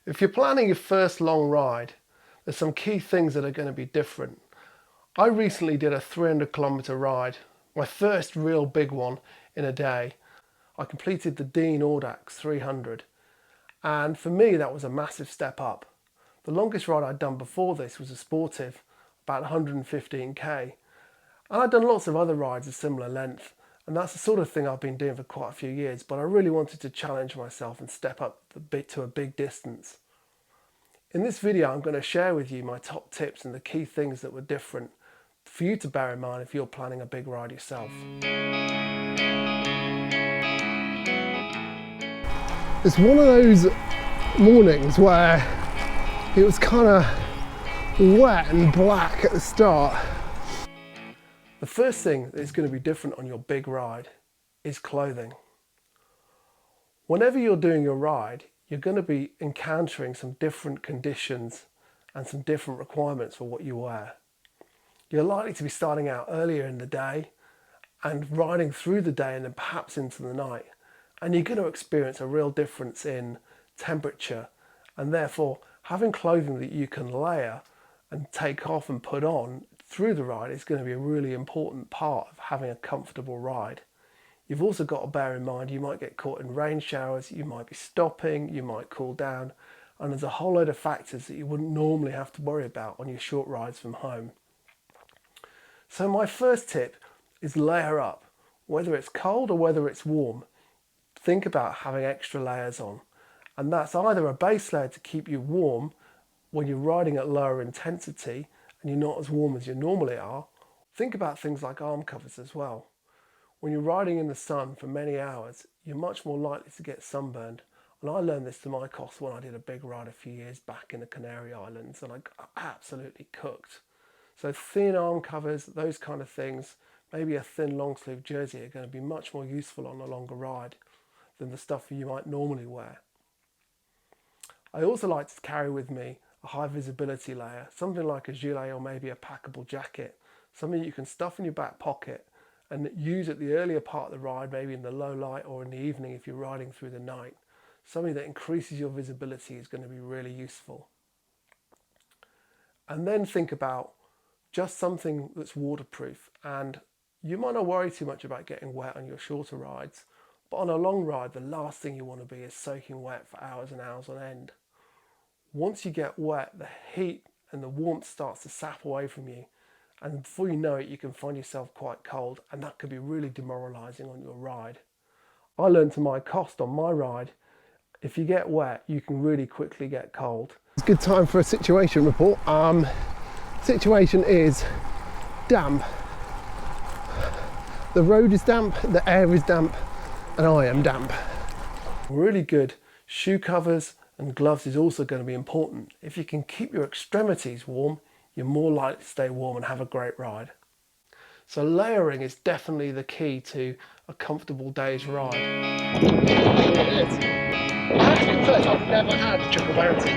If you're planning your first long ride, there's some key things that are going to be different. I recently did a 300-kilometer ride, my first real big one in a day. I completed the Dean Audax 300, and for me that was a massive step up. The longest ride I'd done before this was a Sportive, about 115k, and I'd done lots of other rides of similar length, and that's the sort of thing I've been doing for quite a few years, but I really wanted to challenge myself and step up to a big distance. In this video I'm going to share with you my top tips and the key things that were different for you to bear in mind if you're planning a big ride yourself. It's one of those mornings where it was kind of wet and black at the start. The first thing that is going to be different on your big ride is clothing. Whenever you're doing your ride, you're going to be encountering some different conditions and some different requirements for what you wear. You're likely to be starting out earlier in the day and riding through the day and then perhaps into the night. And you're going to experience a real difference in temperature, and therefore having clothing that you can layer and take off and put on through the ride is going to be a really important part of having a comfortable ride. You've also got to bear in mind you might get caught in rain showers, you might be stopping, you might cool down, and there's a whole load of factors that you wouldn't normally have to worry about on your short rides from home. So my first tip is layer up. Whether it's cold or whether it's warm, think about having extra layers on. And that's either a base layer to keep you warm when you're riding at lower intensity and you're not as warm as you normally are. Think about things like arm covers as well. When you're riding in the sun for many hours, you're much more likely to get sunburned. And I learned this to my cost when I did a big ride a few years back in the Canary Islands, and I got absolutely cooked. So thin arm covers, those kind of things, maybe a thin long sleeve jersey are going to be much more useful on a longer ride than the stuff you might normally wear. I also like to carry with me a high visibility layer, something like a gilet or maybe a packable jacket, something you can stuff in your back pocket and use at the earlier part of the ride, maybe in the low light or in the evening if you're riding through the night. Something that increases your visibility is going to be really useful. And then think about just something that's waterproof, and you might not worry too much about getting wet on your shorter rides, but on a long ride the last thing you want to be is soaking wet for hours and hours on end. Once you get wet, the heat and the warmth starts to sap away from you, and before you know it you can find yourself quite cold, and that could be really demoralising on your ride. I learned to my cost on my ride, if you get wet you can really quickly get cold. It's a good time for a situation report. Situation is damp. The road is damp, the air is damp, and I am damp. Really good shoe covers and gloves is also going to be important. If you can keep your extremities warm, you're more likely to stay warm and have a great ride. So layering is definitely the key to a comfortable day's ride. I have to confess, I've never had triple bounty.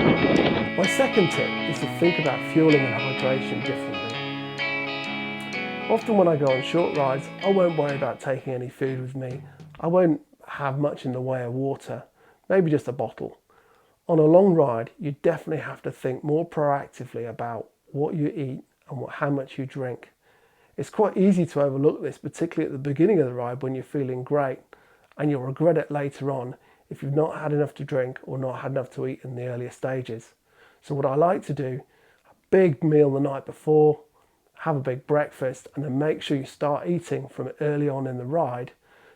My second tip is to think about fueling and hydration differently. Often when I go on short rides, I won't worry about taking any food with me. I won't have much in the way of water, maybe just a bottle. On a long ride, you definitely have to think more proactively about what you eat and how much you drink. It's quite easy to overlook this, particularly at the beginning of the ride when you're feeling great, and you'll regret it later on if you've not had enough to drink or not had enough to eat in the earlier stages. So what I like to do, a big meal the night before, have a big breakfast, and then make sure you start eating from early on in the ride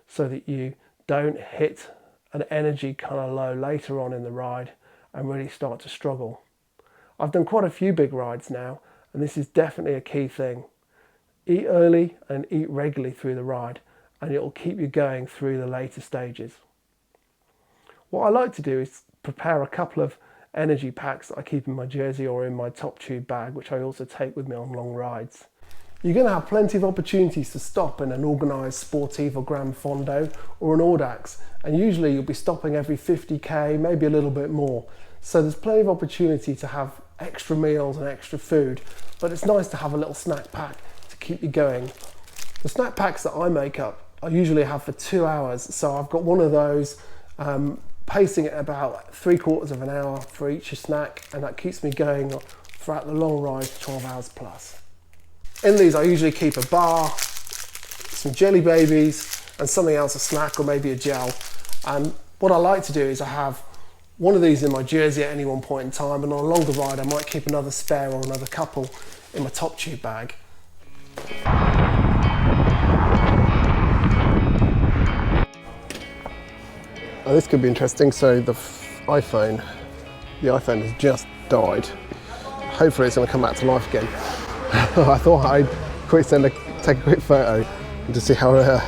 so that you don't hit an energy kind of low later on in the ride and really start to struggle. I've done quite a few big rides now, and this is definitely a key thing. Eat early and eat regularly through the ride, and it will keep you going through the later stages. What I like to do is prepare a couple of energy packs that I keep in my jersey or in my top tube bag, which I also take with me on long rides. You're going to have plenty of opportunities to stop in an organised Sportive or Gran Fondo or an Audax, and usually you'll be stopping every 50k, maybe a little bit more. So there's plenty of opportunity to have extra meals and extra food, but it's nice to have a little snack pack to keep you going. The snack packs that I make up, I usually have for 2 hours, so I've got one of those pacing at about 3/4 of an hour for each snack, and that keeps me going throughout the long ride for 12 hours plus. In these I usually keep a bar, some jelly babies and something else, a snack or maybe a gel. And what I like to do is I have one of these in my jersey at any one point in time, and on a longer ride I might keep another spare or another couple in my top tube bag. Oh, this could be interesting. So the iPhone has just died. Hopefully it's going to come back to life again. I thought I'd take a quick photo to see how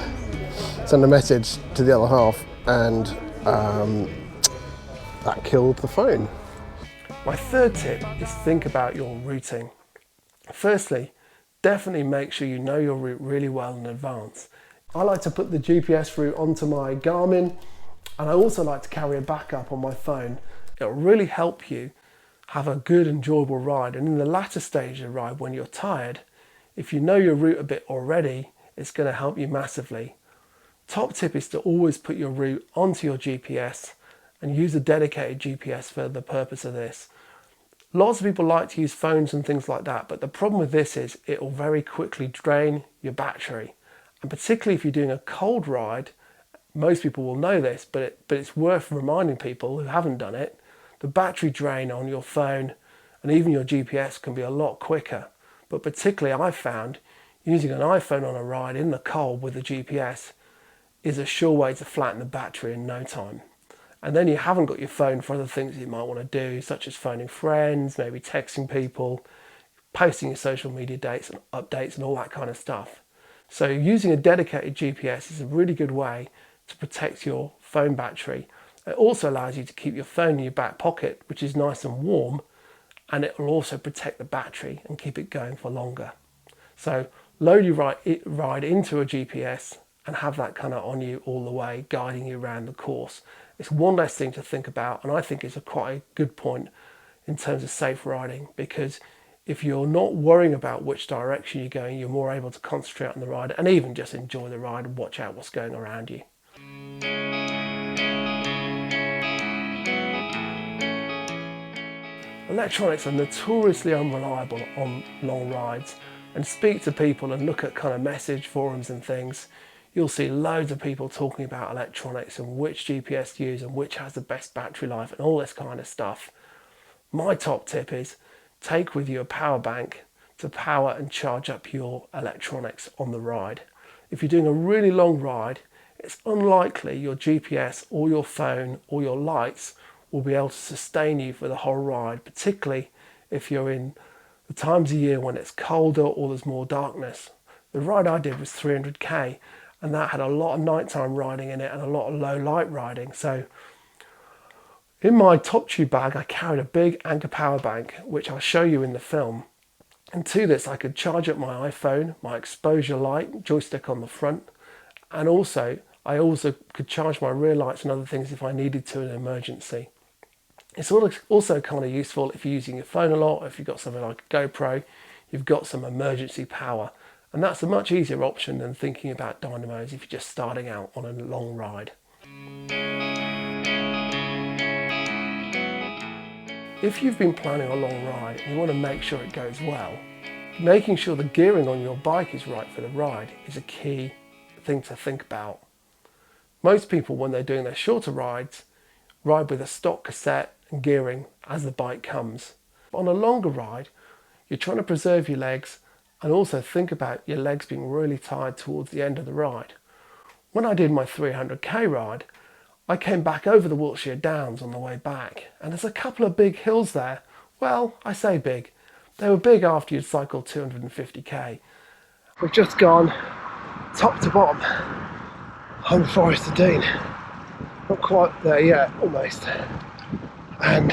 send a message to the other half, and that killed the phone. My third tip is think about your routing. Firstly, definitely make sure you know your route really well in advance. I like to put the GPS route onto my Garmin, and I also like to carry a backup on my phone. It'll really help you have a good, enjoyable ride, and in the latter stage of the ride when you're tired, if you know your route a bit already, it's going to help you massively. Top tip is to always put your route onto your GPS and use a dedicated GPS for the purpose of this. Lots of people like to use phones and things like that, but the problem with this is it will very quickly drain your battery, and particularly if you're doing a cold ride, most people will know this, but it's worth reminding people who haven't done it. The battery drain on your phone and even your GPS can be a lot quicker, but particularly I found using an iPhone on a ride in the cold with a GPS is a sure way to flatten the battery in no time. And then you haven't got your phone for other things you might want to do, such as phoning friends, maybe texting people, posting your social media dates and updates and all that kind of stuff. So using a dedicated GPS is a really good way to protect your phone battery. It also allows you to keep your phone in your back pocket, which is nice and warm, and it will also protect the battery and keep it going for longer. So load your ride into a GPS and have that kind of on you all the way, guiding you around the course. It's one less thing to think about, and I think it's quite a good point in terms of safe riding, because if you're not worrying about which direction you're going, you're more able to concentrate on the ride and even just enjoy the ride and watch out what's going around you. Electronics are notoriously unreliable on long rides, and speak to people and look at kind of message forums and things. You'll see loads of people talking about electronics and which GPS to use and which has the best battery life and all this kind of stuff. My top tip is take with you a power bank to power and charge up your electronics on the ride. If you're doing a really long ride, it's unlikely your GPS or your phone or your lights will be able to sustain you for the whole ride, particularly if you're in the times of year when it's colder or there's more darkness. The ride I did was 300k, and that had a lot of nighttime riding in it and a lot of low light riding. So in my top tube bag, I carried a big Anker power bank, which I'll show you in the film. And to this, I could charge up my iPhone, my exposure light, joystick on the front, and I also could charge my rear lights and other things if I needed to in an emergency. It's also kind of useful if you're using your phone a lot, if you've got something like a GoPro, you've got some emergency power. And that's a much easier option than thinking about dynamos if you're just starting out on a long ride. If you've been planning a long ride and you want to make sure it goes well, making sure the gearing on your bike is right for the ride is a key thing to think about. Most people, when they're doing their shorter rides, ride with a stock cassette and gearing as the bike comes. On a longer ride, you're trying to preserve your legs and also think about your legs being really tired towards the end of the ride. When I did my 300k ride, I came back over the Wiltshire Downs on the way back, and there's a couple of big hills there. Well, I say big. They were big after you'd cycled 250k. We've just gone top to bottom on the Forest of Dean. Not quite there yet, almost. And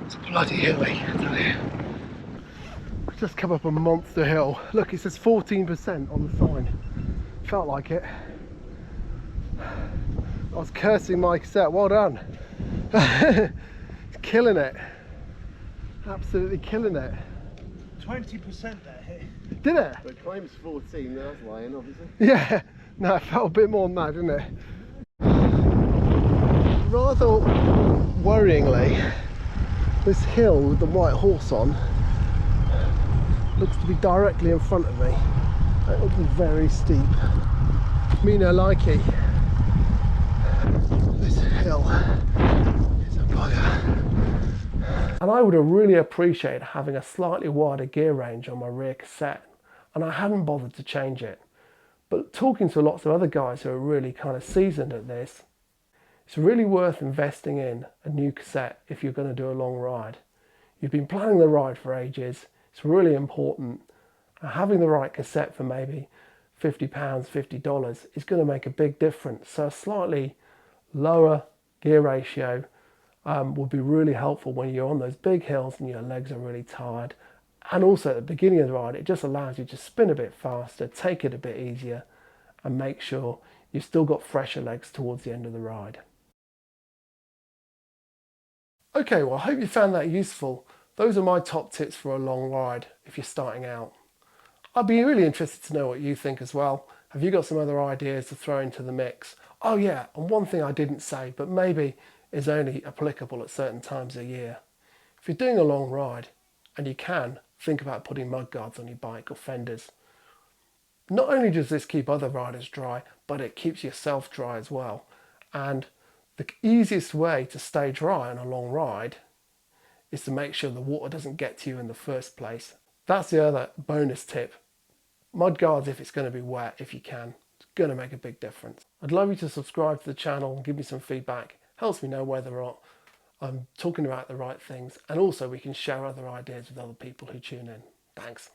it's bloody hilly, I tell you. We've just come up a monster hill. Look, it says 14% on the sign. Felt like it. I was cursing my cassette. Well done. It's killing it. Absolutely killing it. 20% there here. Did it? The claim's 14, that's lying, obviously. Yeah. No, it felt a bit more than that, didn't it? Rather worryingly, this hill with the white horse on looks to be directly in front of me. It looks very steep. Me no likey. This hill is a bugger. And I would have really appreciated having a slightly wider gear range on my rear cassette, and I hadn't bothered to change it. But talking to lots of other guys who are really kind of seasoned at this, it's really worth investing in a new cassette if you're going to do a long ride. You've been planning the ride for ages. It's really important. And having the right cassette for maybe £50, $50 is going to make a big difference. So a slightly lower gear ratio would be really helpful when you're on those big hills and your legs are really tired. And also at the beginning of the ride, it just allows you to spin a bit faster, take it a bit easier, and make sure you've still got fresher legs towards the end of the ride. Okay, well, I hope you found that useful. Those are my top tips for a long ride if you're starting out. I'd be really interested to know what you think as well. Have you got some other ideas to throw into the mix? Oh yeah, and one thing I didn't say, but maybe is only applicable at certain times of year. If you're doing a long ride, and you can, think about putting mud guards on your bike or fenders. Not only does this keep other riders dry, but it keeps yourself dry as well. And the easiest way to stay dry on a long ride is to make sure the water doesn't get to you in the first place. That's the other bonus tip. Mud guards if it's going to be wet, if you can. It's going to make a big difference. I'd love you to subscribe to the channel and give me some feedback. Helps me know whether or not I'm talking about the right things, and also we can share other ideas with other people who tune in. Thanks.